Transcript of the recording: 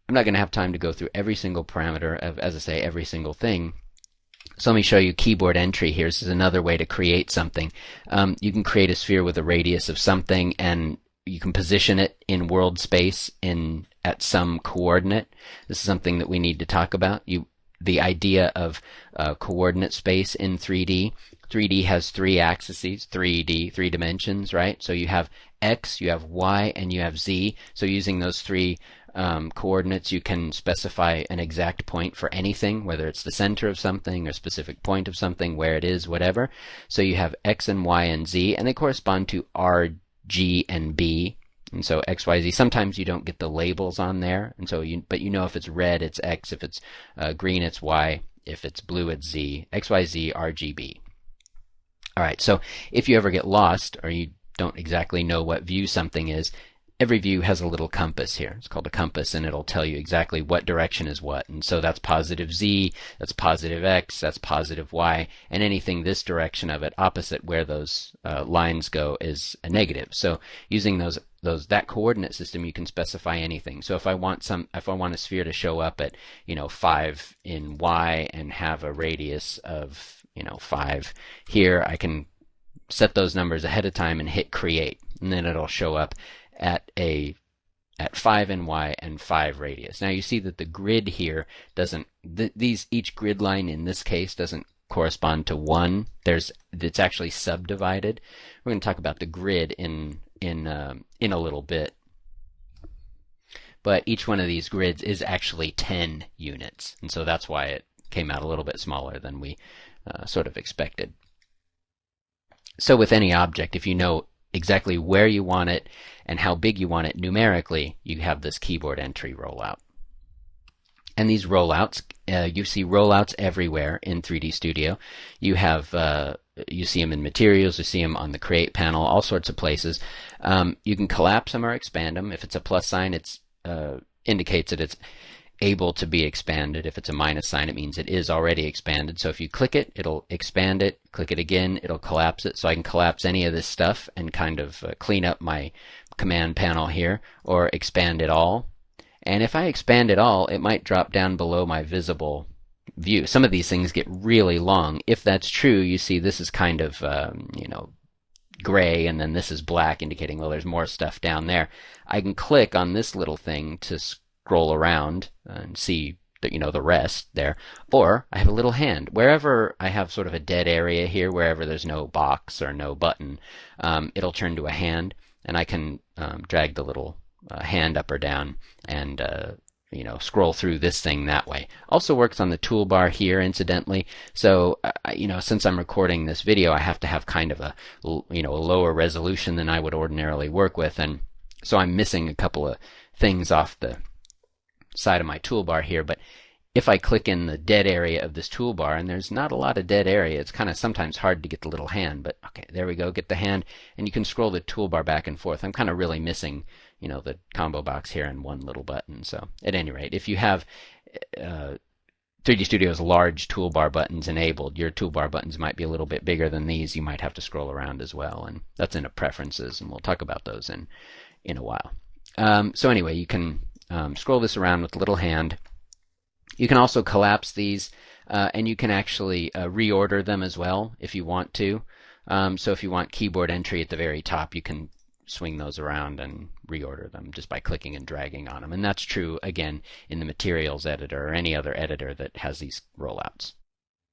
I'm not going to have time to go through every single parameter of, as I say, every single thing. So let me show you keyboard entry here. This is another way to create something. You can create a sphere with a radius of something, and you can position it in world space at some coordinate. This is something that we need to talk about. The idea of coordinate space in 3D. 3D has three axes, 3D, three dimensions, right? So you have X, you have Y, and you have Z. So using those three coordinates, you can specify an exact point for anything, whether it's the center of something or a specific point of something, where it is, whatever. So you have X and Y and Z, and they correspond to R, G, and B. And so X, Y, Z. Sometimes you don't get the labels on there, and so but you know if it's red, it's X. If it's green, it's Y. If it's blue, it's Z. X, Y, Z, R, G, B. All right. So if you ever get lost or you don't exactly know what view something is, every view has a little compass here. It's called a compass, and it'll tell you exactly what direction is what. And so that's positive Z, that's positive X, that's positive Y, and anything this direction of it, opposite where those lines go, is a negative. So using that coordinate system, you can specify anything. So if I want a sphere to show up at 5 in Y and have a radius of 5 here, I can set those numbers ahead of time and hit create, and then it'll show up at 5 in Y and 5 radius. Now you see that the grid here doesn't, each grid line in this case doesn't correspond to 1. It's actually subdivided. We're going to talk about the grid in a little bit. But each one of these grids is actually 10 units, and so that's why it came out a little bit smaller than we sort of expected. So with any object, if you know exactly where you want it and how big you want it numerically, you have this keyboard entry rollout. And these rollouts, you see rollouts everywhere in 3D Studio. You see them in materials, you see them on the create panel, all sorts of places. You can collapse them or expand them. If it's a plus sign, it indicates that it's able to be expanded. If it's a minus sign, it means it is already expanded. So if you click it, it'll expand it. Click it again, it'll collapse it. So I can collapse any of this stuff and kind of clean up my command panel here, or expand it all. And if I expand it all, it might drop down below my visible view. Some of these things get really long. If that's true, you see this is kind of gray, and then this is black, indicating, well, there's more stuff down there. I can click on this little thing to scroll around and see the rest there. Or I have a little hand. Wherever I have sort of a dead area here, wherever there's no box or no button, it'll turn to a hand, and I can drag the little hand up or down and scroll through this thing that way. Also works on the toolbar here, incidentally. So since I'm recording this video, I have to have kind of a lower resolution than I would ordinarily work with, and so I'm missing a couple of things off the side of my toolbar here. But if I click in the dead area of this toolbar, and there's not a lot of dead area, it's kind of sometimes hard to get the little hand, but okay, there we go, get the hand, and you can scroll the toolbar back and forth. I'm kind of really missing the combo box here and one little button. So at any rate, if you have 3D Studio's large toolbar buttons enabled, your toolbar buttons might be a little bit bigger than these. You might have to scroll around as well, and that's in the preferences, and we'll talk about those in a while. So anyway, you can scroll this around with the little hand. You can also collapse these, and you can actually reorder them as well if you want to. So if you want keyboard entry at the very top, you can swing those around and reorder them just by clicking and dragging on them. And that's true, again, in the materials editor or any other editor that has these rollouts.